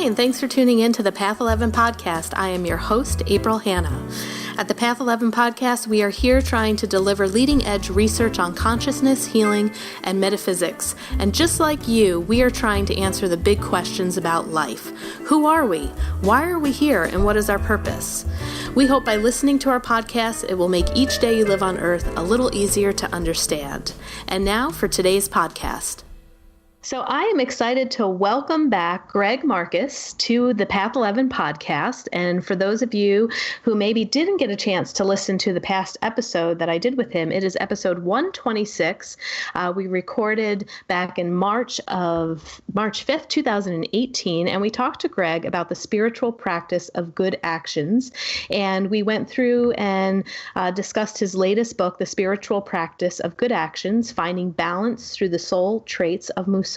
and thanks for tuning in to the Path 11 podcast. I am your host, April Hanna. At the Path 11 podcast, we are here trying to deliver leading-edge research on consciousness, healing, and metaphysics. And just like you, we are trying to answer the big questions about life. Who are we? Why are we here? And what is our purpose? We hope by listening to our podcast, it will make each day you live on Earth a little easier to understand. And now for today's podcast. So I am excited to welcome back Greg Marcus to the Path 11 podcast. And for those of you who maybe didn't get a chance to listen to the past episode that I did with him, it is episode 126. We recorded back in March 5th, 2018, and we talked to Greg about the spiritual practice of good actions. And we went through and discussed his latest book, The Spiritual Practice of Good Actions, Finding Balance Through the Soul Traits of Mussar.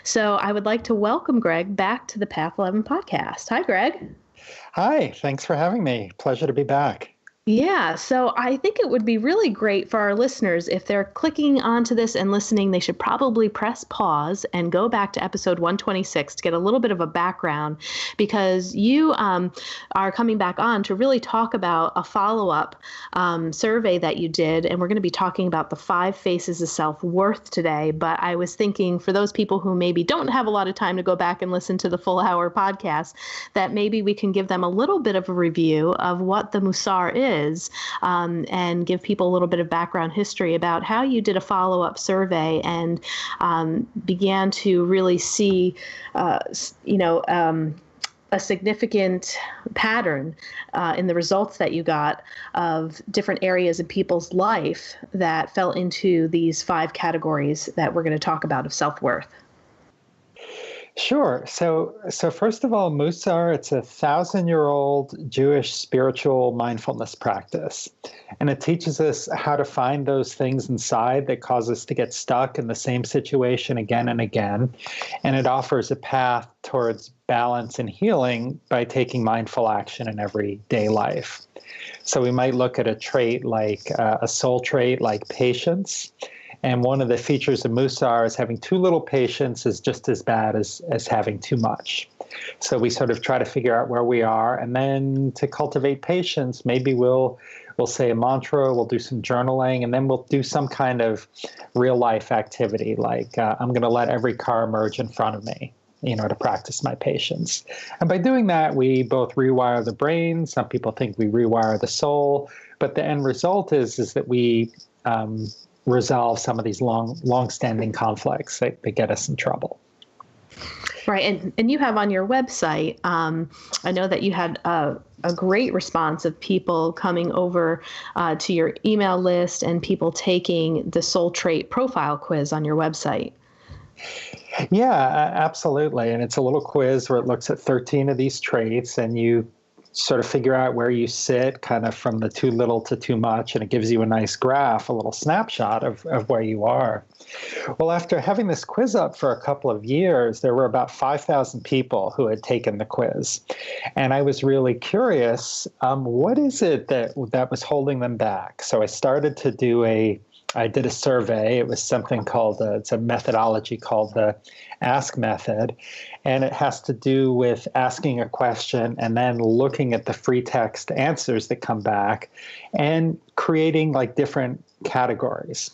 So I would like to welcome Greg back to the Path 11 podcast. Hi, Greg. Hi, thanks for having me. Pleasure to be back. Yeah, so I think it would be really great for our listeners if they're clicking onto this and listening, they should probably press pause and go back to episode 126 to get a little bit of a background, because you are coming back on to really talk about a follow-up survey that you did, and we're going to be talking about the 5 faces of self-worth today. But I was thinking for those people who maybe don't have a lot of time to go back and listen to the full hour podcast, that maybe we can give them a little bit of a review of what the Mussar is. And give people a little bit of background history about how you did a follow-up survey and began to really see, a significant pattern in the results that you got of different areas in people's life that fell into these 5 categories that we're going to talk about of self-worth. Sure. So first of all, Mussar, it's a 1,000-year-old Jewish spiritual mindfulness practice. And it teaches us how to find those things inside that cause us to get stuck in the same situation again and again. And it offers a path towards balance and healing by taking mindful action in everyday life. So we might look at a trait like a soul trait like patience. And one of the features of Mussar is having too little patience is just as bad as having too much. So we sort of try to figure out where we are. And then to cultivate patience, maybe we'll say a mantra, we'll do some journaling, and then we'll do some kind of real life activity like I'm going to let every car merge in front of me, to practice my patience. And by doing that, we both rewire the brain. Some people think we rewire the soul. But the end result is that we resolve some of these long-standing conflicts that get us in trouble. Right. And you have on your website, I know that you had a great response of people coming over to your email list and people taking the soul trait profile quiz on your website. Yeah, absolutely. And it's a little quiz where it looks at 13 of these traits, and you sort of figure out where you sit kind of from the too little to too much, and it gives you a nice graph, a little snapshot of where you are. Well, after having this quiz up for a couple of years, there were about 5,000 people who had taken the quiz. And I was really curious, what is it that was holding them back? So I started to I did a survey. It was something called, it's a methodology called the Ask Method. And it has to do with asking a question and then looking at the free text answers that come back and creating like different categories.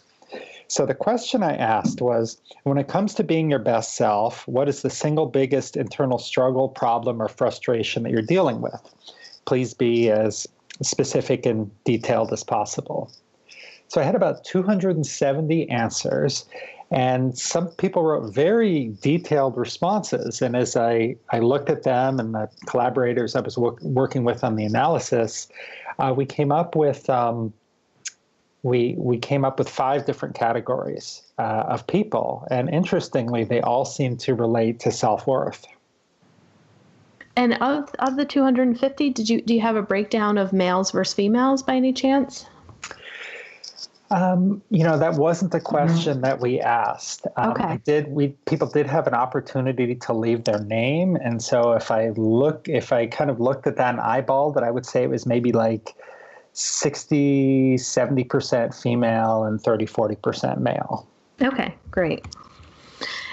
So the question I asked was, when it comes to being your best self, what is the single biggest internal struggle, problem, or frustration that you're dealing with? Please be as specific and detailed as possible. So I had about 270 answers, and some people wrote very detailed responses. And as I looked at them and the collaborators I was working with on the analysis, we came up with we came up with 5 different categories of people. And interestingly, they all seem to relate to self-worth. And of the 250, do you have a breakdown of males versus females by any chance? That wasn't the question that we asked. Okay. People did have an opportunity to leave their name. And so if I kind of looked at that and eyeballed it, I would say it was maybe like 60, 70% female and 30, 40% male. Okay, great.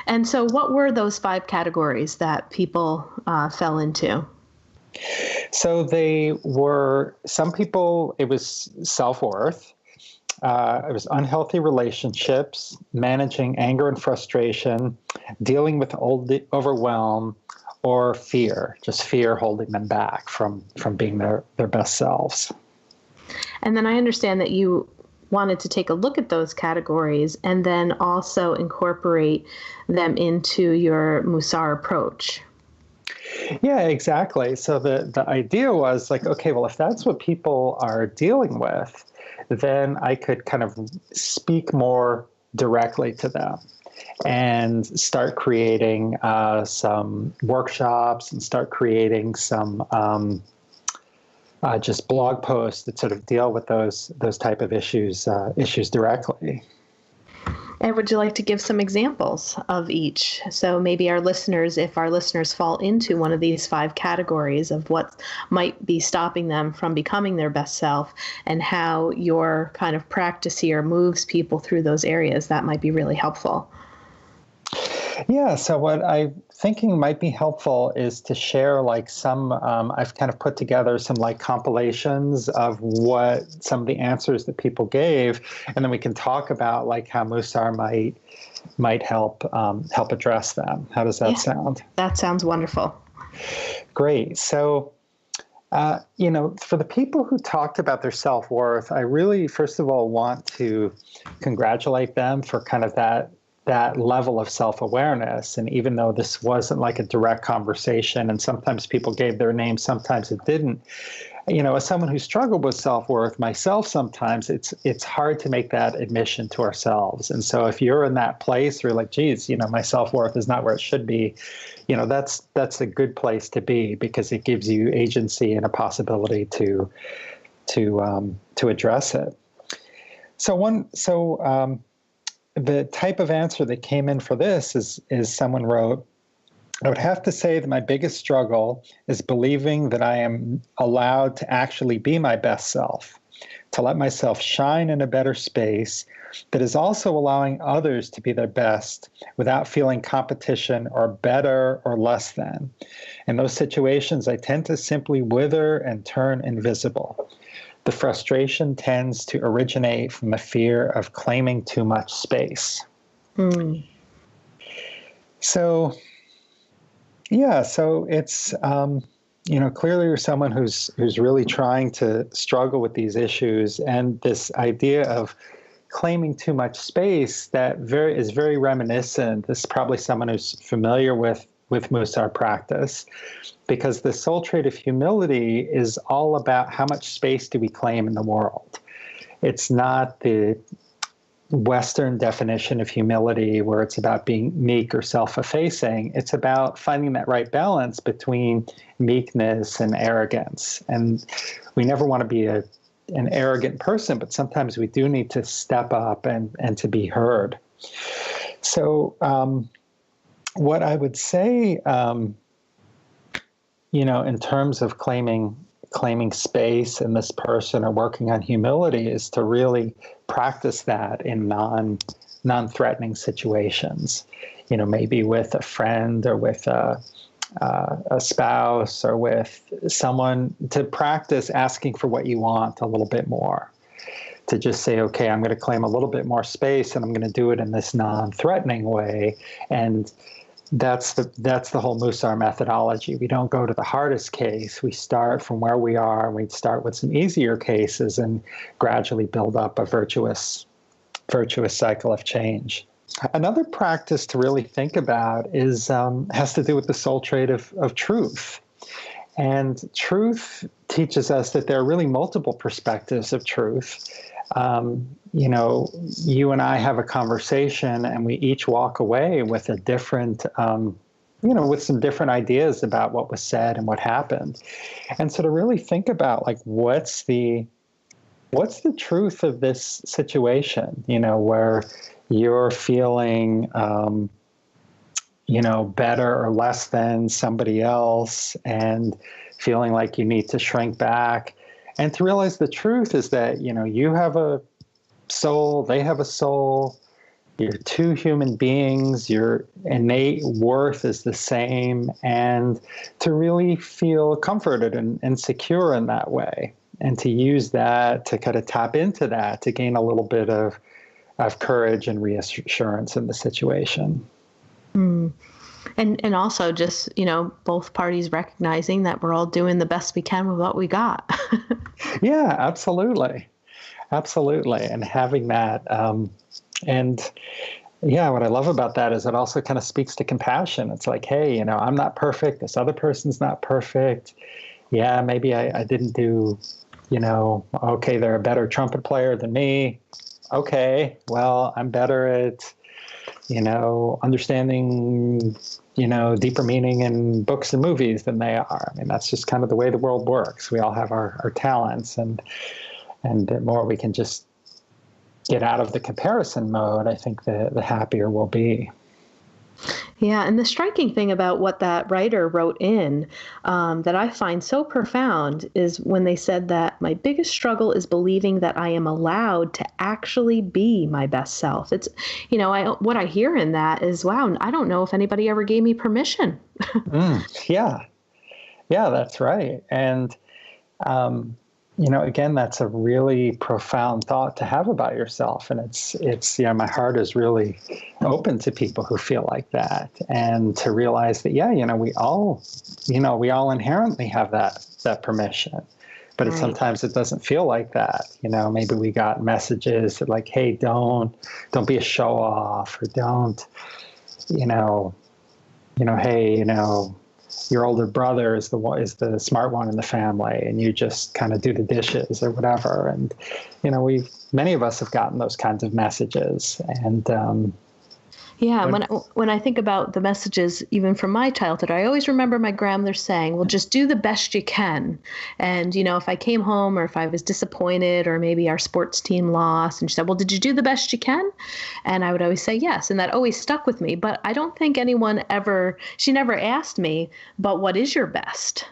And so what were those 5 categories that people fell into? So some people, it was self-worth. It was unhealthy relationships, managing anger and frustration, dealing with overwhelm, or fear, just fear holding them back from being their best selves. And then I understand that you wanted to take a look at those categories and then also incorporate them into your Mussar approach. Yeah, exactly. So the idea was like, okay, well, if that's what people are dealing with, then I could kind of speak more directly to them and start creating some workshops and start creating some just blog posts that sort of deal with those type of issues directly. And would you like to give some examples of each? So maybe if our listeners fall into one of these 5 categories of what might be stopping them from becoming their best self and how your kind of practice here moves people through those areas, that might be really helpful. Yeah, so what I'm thinking might be helpful is to share like some, I've kind of put together some like compilations of what some of the answers that people gave, and then we can talk about like how Mussar might help address them. How does that sound? That sounds wonderful. Great. So, for the people who talked about their self-worth, I really, first of all, want to congratulate them for kind of that level of self-awareness. And even though this wasn't like a direct conversation, and sometimes people gave their name, sometimes it didn't, as someone who struggled with self-worth myself, sometimes it's hard to make that admission to ourselves. And so if you're in that place where you're like, geez, my self-worth is not where it should be, that's a good place to be, because it gives you agency and a possibility to address it. The type of answer that came in for this is someone wrote, I would have to say that my biggest struggle is believing that I am allowed to actually be my best self, to let myself shine in a better space that is also allowing others to be their best without feeling competition or better or less than. In those situations, I tend to simply wither and turn invisible. The frustration tends to originate from the fear of claiming too much space. Mm. So it's, clearly you're someone who's really trying to struggle with these issues, and this idea of claiming too much space that is very reminiscent. This is probably someone who's familiar with Mussar practice, because the soul trait of humility is all about how much space do we claim in the world. It's not the Western definition of humility where it's about being meek or self-effacing. It's about finding that right balance between meekness and arrogance. And we never want to be an arrogant person, but sometimes we do need to step up and to be heard. So, what I would say, in terms of claiming space in this person or working on humility, is to really practice that in non-threatening situations. Maybe with a friend or with a spouse or with someone, to practice asking for what you want a little bit more. To just say, okay, I'm going to claim a little bit more space, and I'm going to do it in this non-threatening way. And that's the whole Mussar methodology. We don't go to the hardest case. We start from where we are, and we start with some easier cases and gradually build up a virtuous cycle of change. Another practice to really think about has to do with the soul trait of truth. And truth teaches us that there are really multiple perspectives of truth. You and I have a conversation, and we each walk away with a different, with some different ideas about what was said and what happened. And so to really think about, like, what's the truth of this situation, where you're feeling, better or less than somebody else, and feeling like you need to shrink back. And to realize the truth is that, you have a soul, they have a soul, You're two human beings. Your innate worth is the same, and to really feel comforted and secure in that way, and to use that to kind of tap into that to gain a little bit of courage and reassurance in the situation. Mm. And also just, both parties recognizing that we're all doing the best we can with what we got. Yeah, absolutely. Absolutely. And having that, and yeah, what I love about that is it also kind of speaks to compassion. It's like, hey, I'm not perfect. This other person's not perfect. Yeah, maybe I didn't do, okay, they're a better trumpet player than me. Okay, well, I'm better at, understanding, deeper meaning in books and movies than they are. I mean, that's just kind of the way the world works. We all have our talents, and the more we can just get out of the comparison mode, I think the happier we'll be. Yeah, and the striking thing about what that writer wrote in that I find so profound is when they said that my biggest struggle is believing that I am allowed to actually be my best self. It's, what I hear in that is, wow, I don't know if anybody ever gave me permission. Yeah, that's right. And, again, that's a really profound thought to have about yourself. And it's my heart is really open to people who feel like that, and to realize that, we all inherently have that permission, but Right. Sometimes it doesn't feel like that. Maybe we got messages that like, hey, don't be a show off, or don't, hey, your older brother is the smart one in the family, and you just kind of do the dishes or whatever. And many of us have gotten those kinds of messages. And Yeah, when I think about the messages, even from my childhood, I always remember my grandmother saying, well, just do the best you can. And, if I came home or if I was disappointed, or maybe our sports team lost, and she said, well, did you do the best you can? And I would always say yes. And that always stuck with me. But I don't think she never asked me, but what is your best?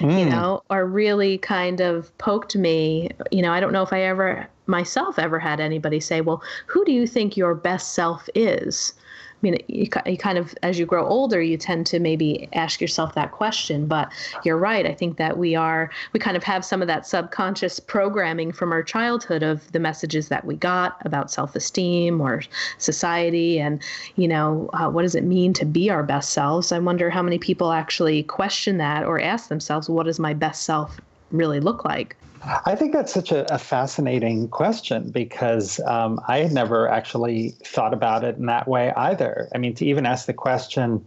Or really kind of poked me. I don't know if I myself ever had anybody say, well, who do you think your best self is? I mean, you kind of, as you grow older, you tend to maybe ask yourself that question, but you're right. I think that we kind of have some of that subconscious programming from our childhood of the messages that we got about self-esteem or society, and, what does it mean to be our best selves? I wonder how many people actually question that or ask themselves, what does my best self really look like? I think that's such a fascinating question, because I had never actually thought about it in that way either. I mean, to even ask the question,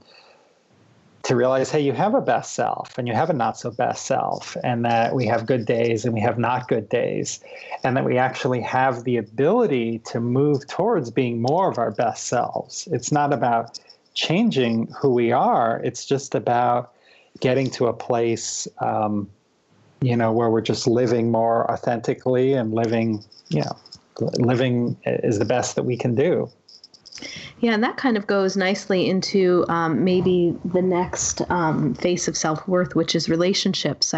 to realize, hey, you have a best self and you have a not so best self, and that we have good days and we have not good days, and that we actually have the ability to move towards being more of our best selves. It's not about changing who we are. It's just about getting to a place where we're just living more authentically, and living is the best that we can do. Yeah, and that kind of goes nicely into maybe the next face of self-worth, which is relationships.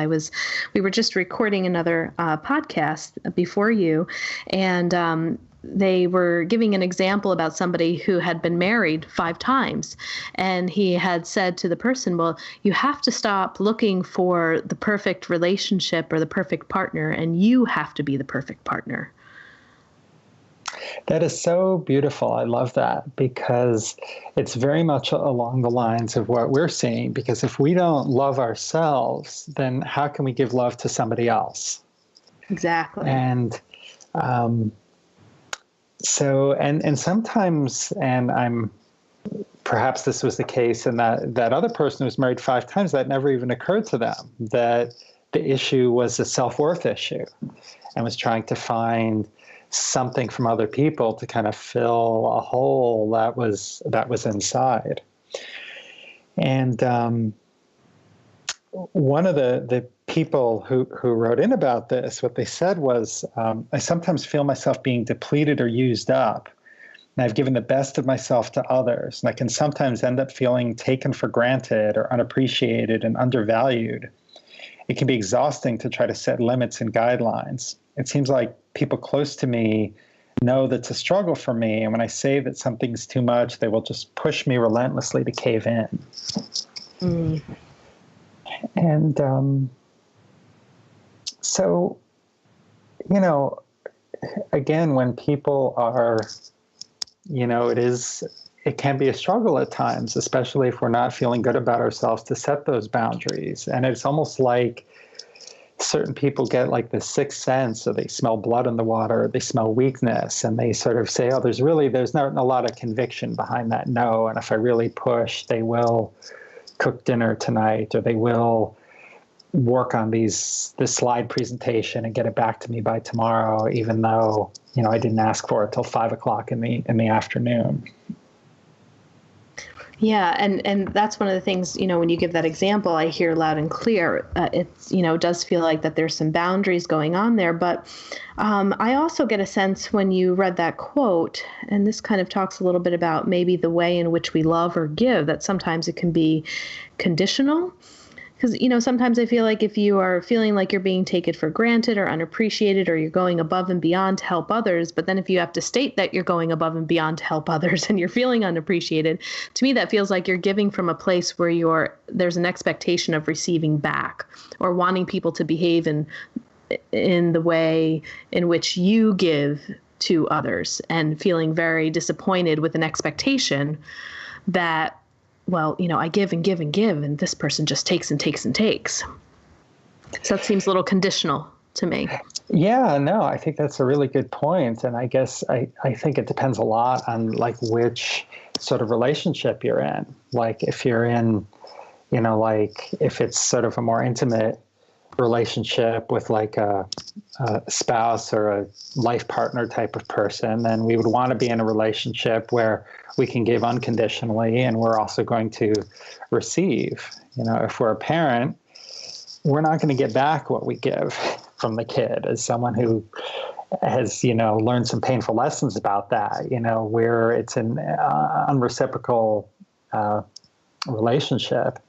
We were just recording another podcast before you, and they were giving an example about somebody who had been married 5 times. And he had said to the person, well, you have to stop looking for the perfect relationship or the perfect partner, and you have to be the perfect partner. That is so beautiful. I love that, because it's very much along the lines of what we're seeing. Because if we don't love ourselves, then how can we give love to somebody else? Exactly. And so sometimes, and perhaps this was the case, and that other person who was married 5 times, that never even occurred to them, that the issue was a self-worth issue, and was trying to find something from other people to kind of fill a hole that was inside. And one of the people who wrote in about this, what they said was, I sometimes feel myself being depleted or used up, and I've given the best of myself to others, and I can sometimes end up feeling taken for granted or unappreciated and undervalued. It can be exhausting to try to set limits and guidelines. It seems like people close to me know that's a struggle for me. And when I say that something's too much, they will just push me relentlessly to cave in. Mm. And so, again, when people are, it can be a struggle at times, especially if we're not feeling good about ourselves, to set those boundaries. And it's almost like certain people get like this sixth sense, or they smell blood in the water, or they smell weakness, and they sort of say, oh, there's not a lot of conviction behind that no. And if I really push, they will cook dinner tonight, or they will work on this slide presentation and get it back to me by tomorrow, even though, I didn't ask for it till 5:00 in the afternoon. Yeah. And that's one of the things, when you give that example, I hear loud and clear. It's, it does feel like that there's some boundaries going on there. But I also get a sense when you read that quote, and this kind of talks a little bit about maybe the way in which we love or give, that sometimes it can be conditional. Because, sometimes I feel like if you are feeling like you're being taken for granted or unappreciated, or you're going above and beyond to help others, but then if you have to state that you're going above and beyond to help others and you're feeling unappreciated, to me, that feels like you're giving from a place where there's an expectation of receiving back, or wanting people to behave in the way in which you give to others, and feeling very disappointed with an expectation that, well, I give and give and give, and this person just takes and takes and takes. So that seems a little conditional to me. Yeah, no, I think that's a really good point. And I guess I think it depends a lot on like which sort of relationship you're in. Like if you're in, like if it's sort of a more intimate relationship with like a spouse or a life partner type of person, then we would want to be in a relationship where we can give unconditionally, and we're also going to receive. If we're a parent, we're not going to get back what we give from the kid. As someone who has, learned some painful lessons about that, where it's an unreciprocal relationship.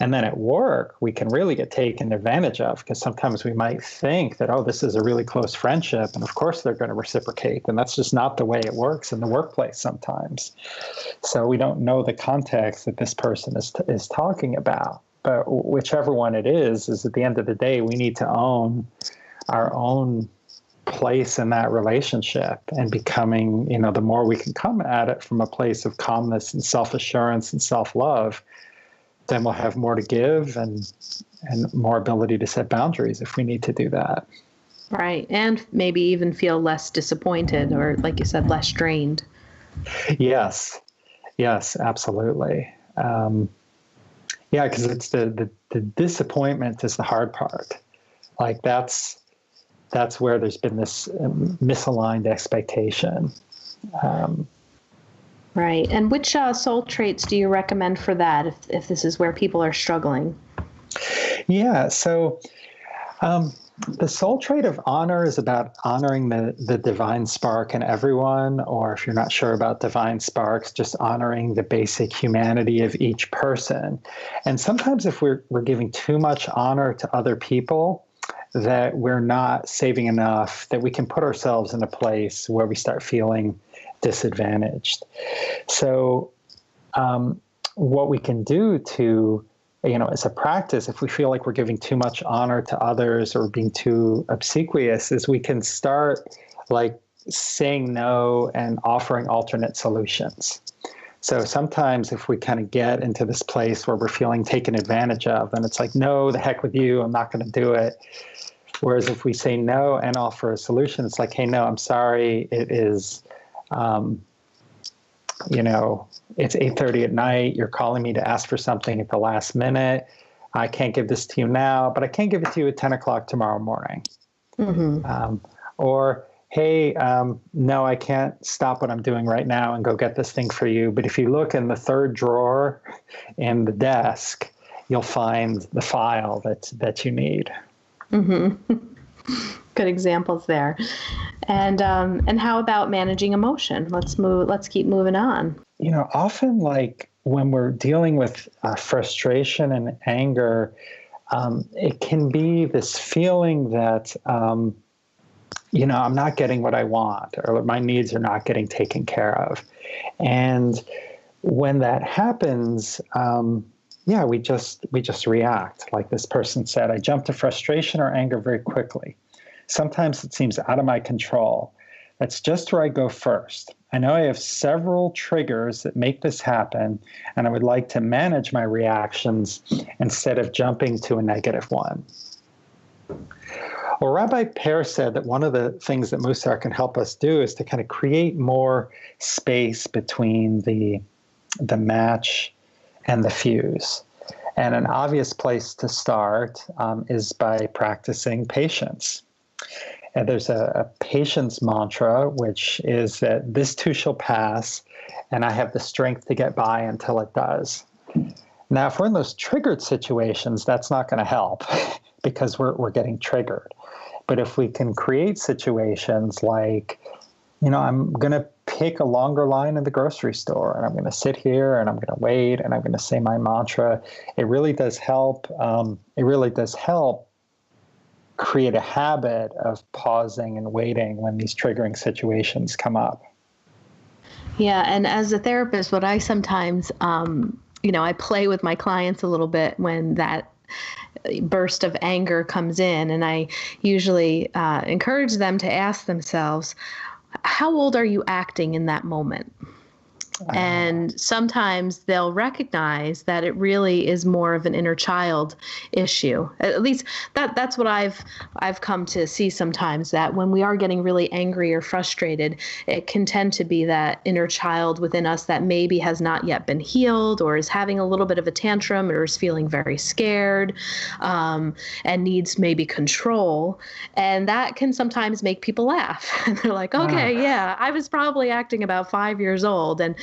And then at work, we can really get taken advantage of, because sometimes we might think that, oh, this is a really close friendship, and of course they're going to reciprocate. And that's just not the way it works in the workplace sometimes. So we don't know the context that this person is talking about. But whichever one it is at the end of the day, we need to own our own place in that relationship, and becoming, the more we can come at it from a place of calmness and self-assurance and self-love, then we'll have more to give and more ability to set boundaries if we need to do that. Right. And maybe even feel less disappointed, or like you said, less drained. Yes, absolutely. Because it's the disappointment is the hard part. Like that's where there's been this misaligned expectation. Right. And which soul traits do you recommend for that, if this is where people are struggling? Yeah. So the soul trait of honor is about honoring the divine spark in everyone, or if you're not sure about divine sparks, just honoring the basic humanity of each person. And sometimes if we're giving too much honor to other people, that we're not saving enough, that we can put ourselves in a place where we start feeling disadvantaged. So what we can do to, as a practice, if we feel like we're giving too much honor to others or being too obsequious, is we can start like saying no and offering alternate solutions. So sometimes if we kind of get into this place where we're feeling taken advantage of, then it's like, no, the heck with you, I'm not going to do it. Whereas if we say no and offer a solution, it's like, hey, no, I'm sorry, it is it's 8:30 at night. You're calling me to ask for something at the last minute. I can't give this to you now, but I can give it to you at 10 o'clock tomorrow morning. Mm-hmm. Or, hey, no, I can't stop what I'm doing right now and go get this thing for you. But if you look in the third drawer in the desk, you'll find the file that you need. Mm-hmm. Good examples there. And how about managing emotion? Let's keep moving on. Often like when we're dealing with frustration and anger, it can be this feeling that I'm not getting what I want, or my needs are not getting taken care of. And when that happens, we just react. Like this person said, I jump to frustration or anger very quickly. Sometimes it seems out of my control. That's just where I go first. I know I have several triggers that make this happen, and I would like to manage my reactions instead of jumping to a negative one. Well, Rabbi Pear said that one of the things that Mussar can help us do is to kind of create more space between the match and the fuse. And an obvious place to start is by practicing patience. And there's a patience mantra, which is that this too shall pass, and I have the strength to get by until it does. Now, if we're in those triggered situations, that's not going to help because we're getting triggered. But if we can create situations like, I'm going to pick a longer line in the grocery store, and I'm going to sit here, and I'm going to wait, and I'm going to say my mantra, it really does help. Create a habit of pausing and waiting when these triggering situations come up. Yeah, and as a therapist, what I sometimes, I play with my clients a little bit when that burst of anger comes in, and I usually encourage them to ask themselves, how old are you acting in that moment? And sometimes they'll recognize that it really is more of an inner child issue. At least that's what I've come to see sometimes, that when we are getting really angry or frustrated, it can tend to be that inner child within us that maybe has not yet been healed, or is having a little bit of a tantrum, or is feeling very scared, and needs maybe control. And that can sometimes make people laugh. And they're like, okay, yeah, I was probably acting about 5 years old. And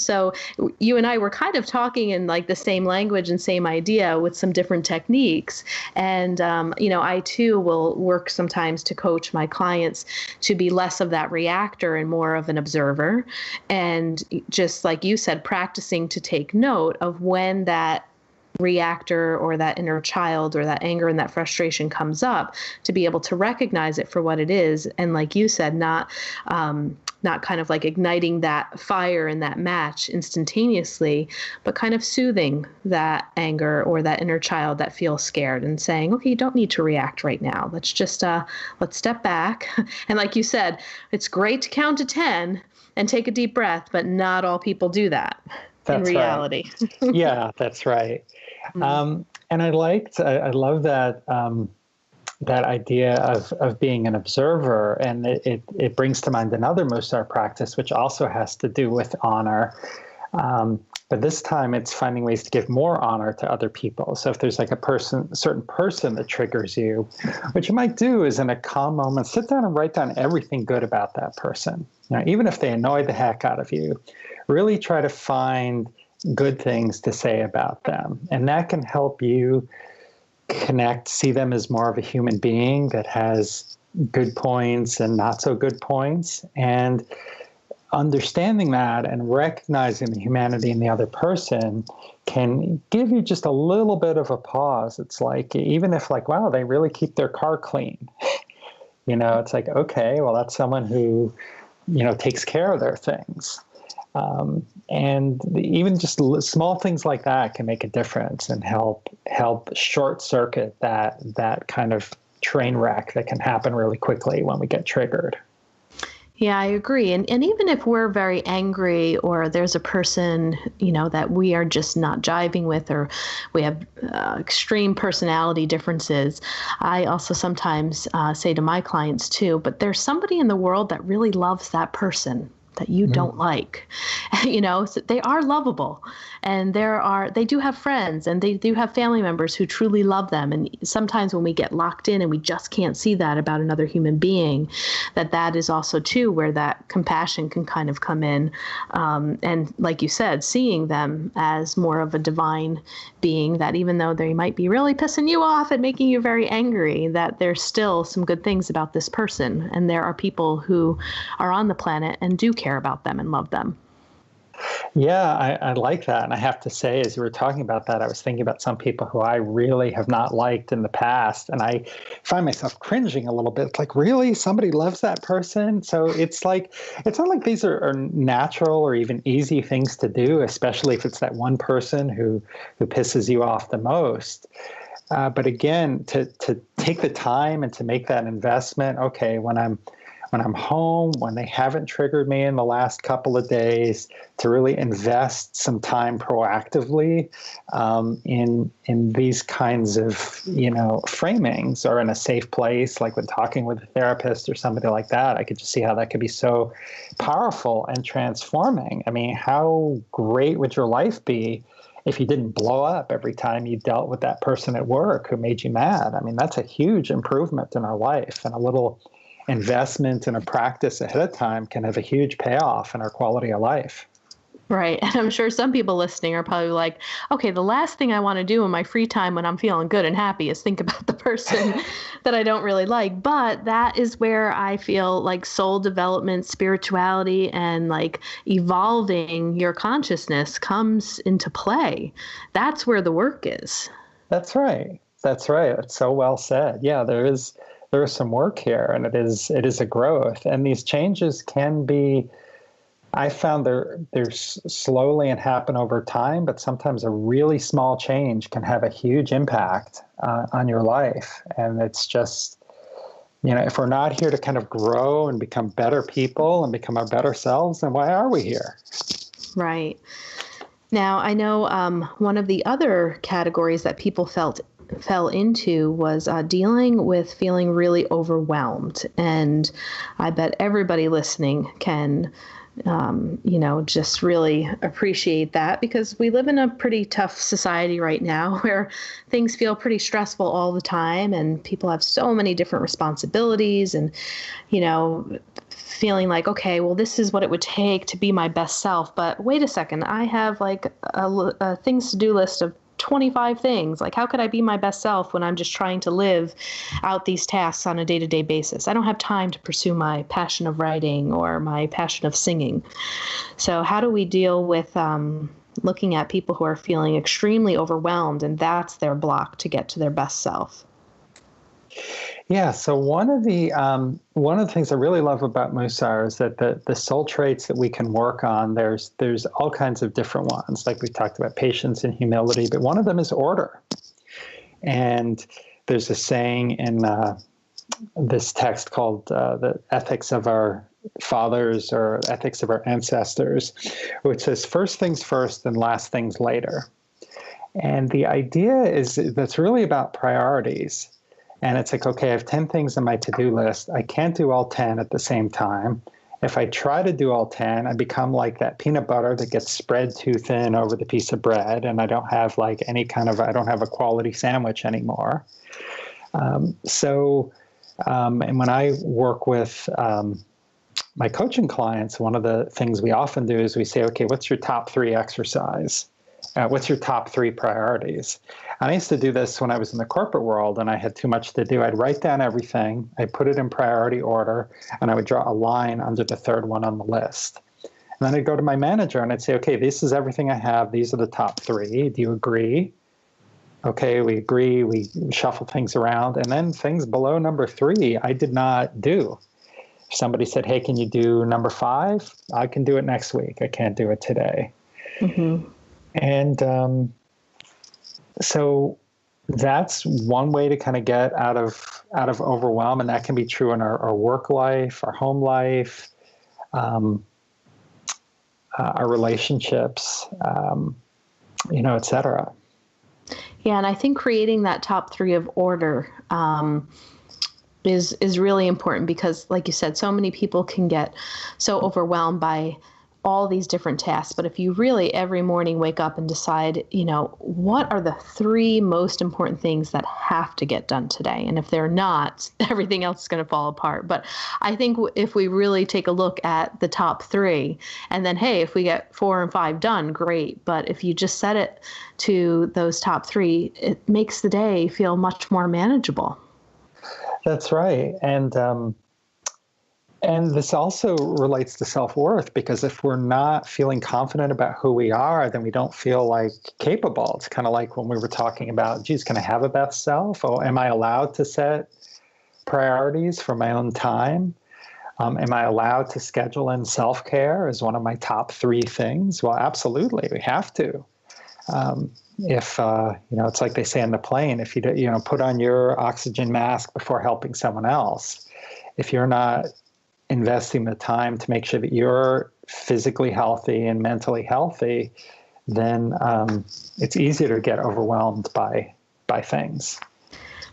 so you and I were kind of talking in like the same language and same idea with some different techniques. And, I too will work sometimes to coach my clients to be less of that reactor and more of an observer. And just like you said, practicing to take note of when that reactor or that inner child or that anger and that frustration comes up, to be able to recognize it for what it is. And like you said, not kind of like igniting that fire and that match instantaneously, but kind of soothing that anger or that inner child that feels scared and saying, okay, you don't need to react right now. Let's just, let's step back. And like you said, it's great to count to 10 and take a deep breath, but not all people do that in reality. Right. Yeah, that's right. And I love that, that idea of being an observer. And it brings to mind another Mussar practice, which also has to do with honor. But this time it's finding ways to give more honor to other people. So if there's like a certain person that triggers you, what you might do is in a calm moment, sit down and write down everything good about that person. Now, even if they annoy the heck out of you, really try to find good things to say about them. And that can help you see them as more of a human being that has good points and not so good points. And understanding that and recognizing the humanity in the other person can give you just a little bit of a pause. It's like, even if like, wow, they really keep their car clean. It's like, okay, well, that's someone who, takes care of their things. And even just small things like that can make a difference and help short circuit that kind of train wreck that can happen really quickly when we get triggered. Yeah, I agree. And even if we're very angry, or there's a person, that we are just not jiving with, or we have extreme personality differences, I also sometimes say to my clients too, but there's somebody in the world that really loves that person that you don't like, so they are lovable, and they do have friends, and they do have family members who truly love them. And sometimes when we get locked in and we just can't see that about another human being, that is also too where that compassion can kind of come in. And like you said, seeing them as more of a divine being, that even though they might be really pissing you off and making you very angry, that there's still some good things about this person. And there are people who are on the planet and do care about them and love them. Yeah, I like that. And I have to say, as you were talking about that, I was thinking about some people who I really have not liked in the past. And I find myself cringing a little bit. It's like, really? Somebody loves that person? So it's like, it's not like these are natural or even easy things to do, especially if it's that one person who pisses you off the most. But again, to take the time and to make that investment, okay, when I'm home, when they haven't triggered me in the last couple of days, to really invest some time proactively in these kinds of, framings, or in a safe place, like when talking with a therapist or somebody like that. I could just see how that could be so powerful and transforming. I mean, how great would your life be if you didn't blow up every time you dealt with that person at work who made you mad? I mean, that's a huge improvement in our life, and a little investment in a practice ahead of time can have a huge payoff in our quality of life. Right. And I'm sure some people listening are probably like, okay, the last thing I want to do in my free time when I'm feeling good and happy is think about the person that I don't really like. But that is where I feel like soul development, spirituality, and like evolving your consciousness comes into play. That's where the work is. That's right. That's right. That's so well said. Yeah, there is some work here, and it is a growth. And these changes can be, I found they're slowly and happen over time, but sometimes a really small change can have a huge impact on your life. And it's just, if we're not here to kind of grow and become better people and become our better selves, then why are we here? Right. Now, I know one of the other categories that people fell into was dealing with feeling really overwhelmed. And I bet everybody listening can just really appreciate that, because we live in a pretty tough society right now where things feel pretty stressful all the time, and people have so many different responsibilities, and, feeling like, okay, well, this is what it would take to be my best self. But wait a second, I have like a things to do list of 25 things. Like, how could I be my best self when I'm just trying to live out these tasks on a day-to-day basis? I don't have time to pursue my passion of writing or my passion of singing. So how do we deal with looking at people who are feeling extremely overwhelmed, and that's their block to get to their best self? Yeah, so one of the things I really love about Mussar is that the soul traits that we can work on, there's all kinds of different ones. Like we talked about patience and humility, but one of them is order. And there's a saying in this text called the Ethics of Our Fathers, or Ethics of Our Ancestors, which says first things first and last things later. And the idea is that's really about priorities. And it's like, okay, I have 10 things on my to-do list. I can't do all 10 at the same time. If I try to do all 10, I become like that peanut butter that gets spread too thin over the piece of bread, and I don't have like I don't have a quality sandwich anymore. And when I work with my coaching clients, one of the things we often do is we say, okay, what's your top 3 exercise? What's your top 3 priorities? And I used to do this when I was in the corporate world and I had too much to do. I'd write down everything, I'd put it in priority order, and I would draw a line under the third one on the list. And then I'd go to my manager and I'd say, okay, this is everything I have. These are the top 3. Do you agree? Okay, we agree. We shuffle things around. And then things below number 3, I did not do. If somebody said, hey, can you do number 5? I can do it next week. I can't do it today. Mm-hmm. And so that's one way to kind of get out of overwhelm, and that can be true in our work life, our home life, our relationships, et cetera. Yeah, and I think creating that top 3 of order is really important, because, like you said, so many people can get so overwhelmed by all these different tasks. But if you really every morning wake up and decide, what are the 3 most important things that have to get done today? And if they're not, everything else is going to fall apart. But I think if we really take a look at the top 3, and then, hey, if we get 4 and 5 done, great. But if you just set it to those top 3, it makes the day feel much more manageable. That's right. And And this also relates to self-worth, because if we're not feeling confident about who we are, then we don't feel like capable. It's kind of like when we were talking about, geez, can I have a best self? Oh, am I allowed to set priorities for my own time? Am I allowed to schedule in self-care as one of my top 3 things? Well, absolutely, we have to. If it's like they say on the plane, if you put on your oxygen mask before helping someone else, if you're not investing the time to make sure that you're physically healthy and mentally healthy, then it's easier to get overwhelmed by things.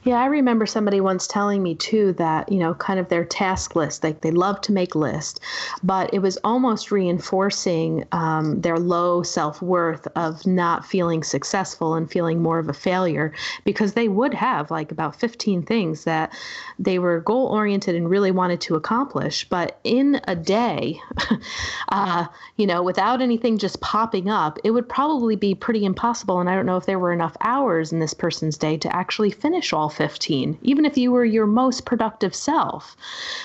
Yeah, I remember somebody once telling me too that, kind of their task list, like they love to make lists, but it was almost reinforcing their low self-worth of not feeling successful and feeling more of a failure, because they would have like about 15 things that they were goal-oriented and really wanted to accomplish. But in a day, without anything just popping up, it would probably be pretty impossible. And I don't know if there were enough hours in this person's day to actually finish all 15, even if you were your most productive self.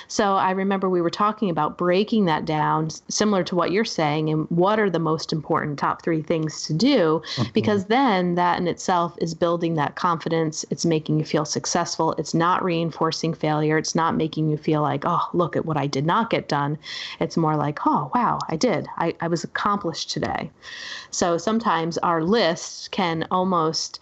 So I remember we were talking about breaking that down, similar to what you're saying, and what are the most important top 3 things to do, because then that in itself is building that confidence. It's making you feel successful. It's not reinforcing failure. It's not making you feel like, oh, look at what I did not get done. It's more like, oh, wow, I did. I was accomplished today. So sometimes our lists can almost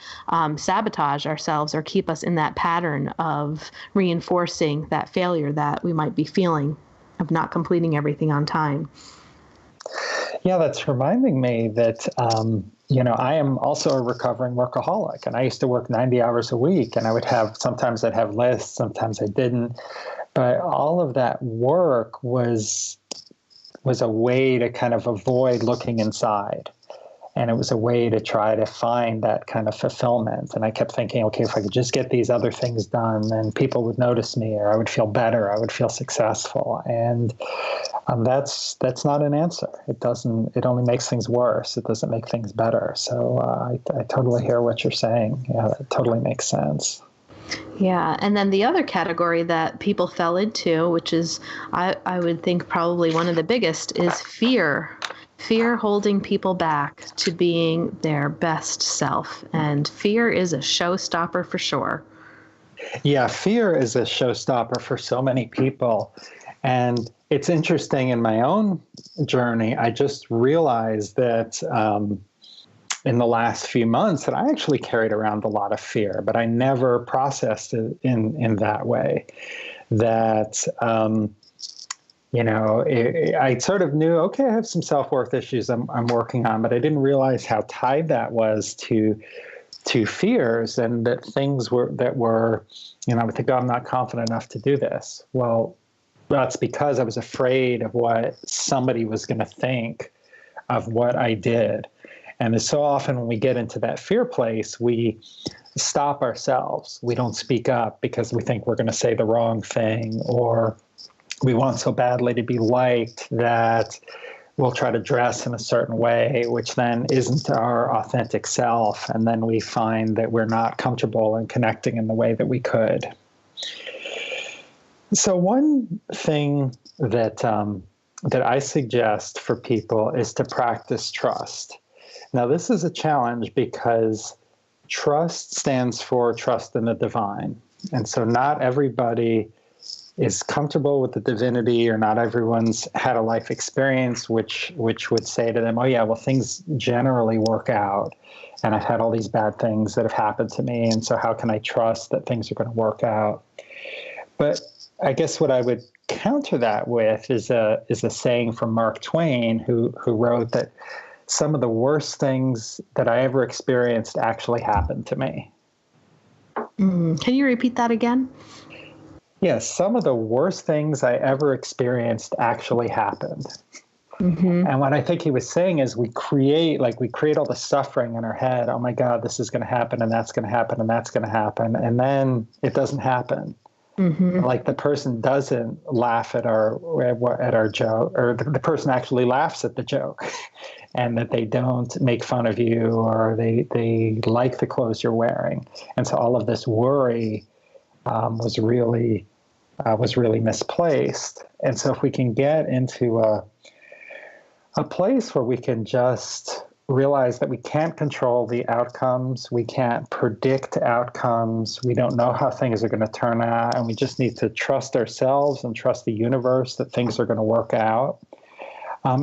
sabotage ourselves or keep us in that pattern of reinforcing that failure that we might be feeling of not completing everything on time. Yeah, that's reminding me that, I am also a recovering workaholic, and I used to work 90 hours a week, and sometimes I'd have lists, sometimes I didn't, but all of that work was a way to kind of avoid looking inside. And it was a way to try to find that kind of fulfillment. And I kept thinking, okay, if I could just get these other things done, then people would notice me, or I would feel better, I would feel successful. And that's not an answer. It only makes things worse. It doesn't make things better. So I totally hear what you're saying. Yeah, that totally makes sense. Yeah. And then the other category that people fell into, which is, I would think probably one of the biggest, is fear. Fear holding people back to being their best self. And fear is a showstopper for sure. Yeah, fear is a showstopper for so many people. And it's interesting, in my own journey, I just realized that in the last few months that I actually carried around a lot of fear, but I never processed it in that way. That I sort of knew, okay, I have some self-worth issues I'm working on, but I didn't realize how tied that was to fears, and that things were, I would think, oh, I'm not confident enough to do this. Well, that's because I was afraid of what somebody was going to think of what I did. And so often when we get into that fear place, we stop ourselves. We don't speak up because we think we're going to say the wrong thing, or we want so badly to be liked that we'll try to dress in a certain way, which then isn't our authentic self. And then we find that we're not comfortable in connecting in the way that we could. So one thing that I suggest for people is to practice trust. Now, this is a challenge because trust stands for trust in the divine. And so not everybody is comfortable with the divinity, or not everyone's had a life experience which would say to them, oh yeah, well, things generally work out, and I've had all these bad things that have happened to me, and so how can I trust that things are going to work out? But I guess what I would counter that with is a saying from Mark Twain, who wrote that some of the worst things that I ever experienced actually happened to me. Can you repeat that again? Yes, some of the worst things I ever experienced actually happened. Mm-hmm. And what I think he was saying is we create all the suffering in our head. Oh my God, this is going to happen, and that's going to happen, and that's going to happen. And then it doesn't happen. Mm-hmm. Like the person doesn't laugh at our joke, or the person actually laughs at the joke, and that they don't make fun of you, or they like the clothes you're wearing. And so all of this worry was really was really misplaced. And so if we can get into a place where we can just realize that we can't control the outcomes, we can't predict outcomes, we don't know how things are going to turn out, and we just need to trust ourselves and trust the universe that things are going to work out,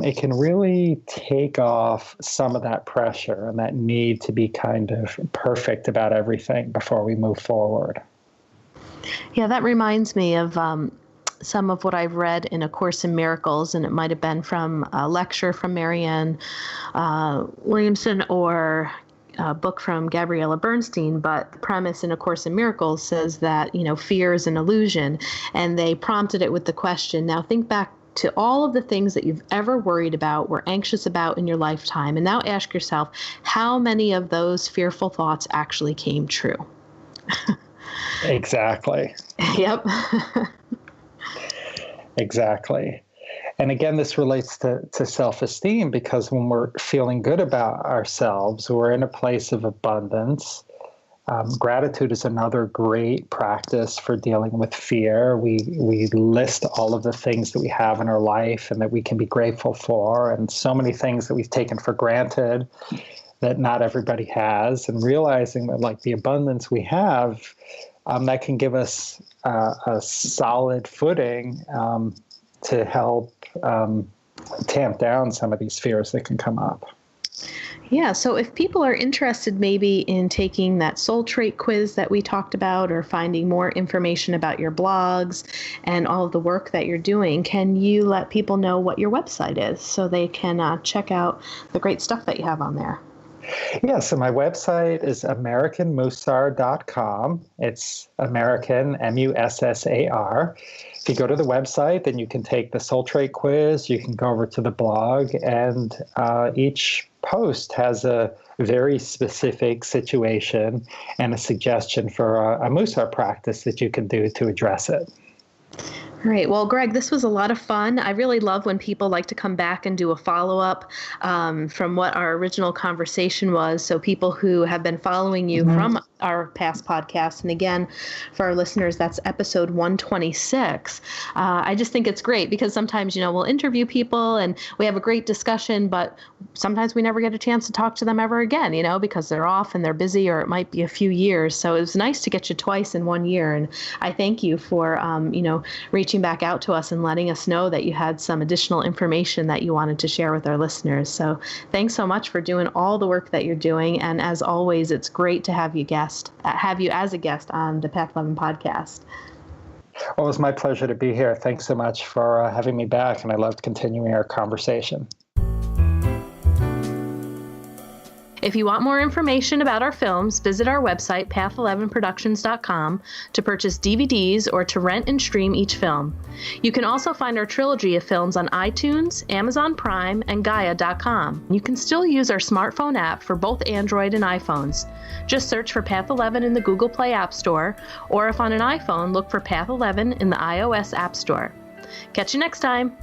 it can really take off some of that pressure and that need to be kind of perfect about everything before we move forward. Yeah, that reminds me of some of what I've read in A Course in Miracles, and it might have been from a lecture from Marianne Williamson or a book from Gabriella Bernstein, but the premise in A Course in Miracles says that, fear is an illusion, and they prompted it with the question, now think back to all of the things that you've ever worried about, were anxious about in your lifetime, and now ask yourself, how many of those fearful thoughts actually came true? Exactly. Yep. Exactly. And again, this relates to self-esteem, because when we're feeling good about ourselves, we're in a place of abundance. Gratitude is another great practice for dealing with fear. We list all of the things that we have in our life and that we can be grateful for, and so many things that we've taken for granted that not everybody has, and realizing that like the abundance we have, that can give us a solid footing to help tamp down some of these fears that can come up. Yeah, so if people are interested maybe in taking that soul trait quiz that we talked about, or finding more information about your blogs and all of the work that you're doing, can you let people know what your website is so they can check out the great stuff that you have on there? Yeah, so my website is AmericanMussar.com. It's American, Mussar. If you go to the website, then you can take the soul trait quiz, you can go over to the blog, and each post has a very specific situation and a suggestion for a Mussar practice that you can do to address it. All right. Well, Greg, this was a lot of fun. I really love when people like to come back and do a follow-up from what our original conversation was. So people who have been following you from our past podcasts, and again, for our listeners, that's episode 126. I just think it's great because sometimes, we'll interview people and we have a great discussion, but sometimes we never get a chance to talk to them ever again, because they're off and they're busy, or it might be a few years. So it was nice to get you twice in 1 year. And I thank you for, reaching back out to us and letting us know that you had some additional information that you wanted to share with our listeners. So thanks so much for doing all the work that you're doing. And as always, it's great to have you as a guest on the Path 11 podcast. Well, it was my pleasure to be here. Thanks so much for having me back. And I loved continuing our conversation. If you want more information about our films, visit our website, path11productions.com, to purchase DVDs or to rent and stream each film. You can also find our trilogy of films on iTunes, Amazon Prime, and Gaia.com. You can still use our smartphone app for both Android and iPhones. Just search for Path 11 in the Google Play App Store, or if on an iPhone, look for Path 11 in the iOS App Store. Catch you next time.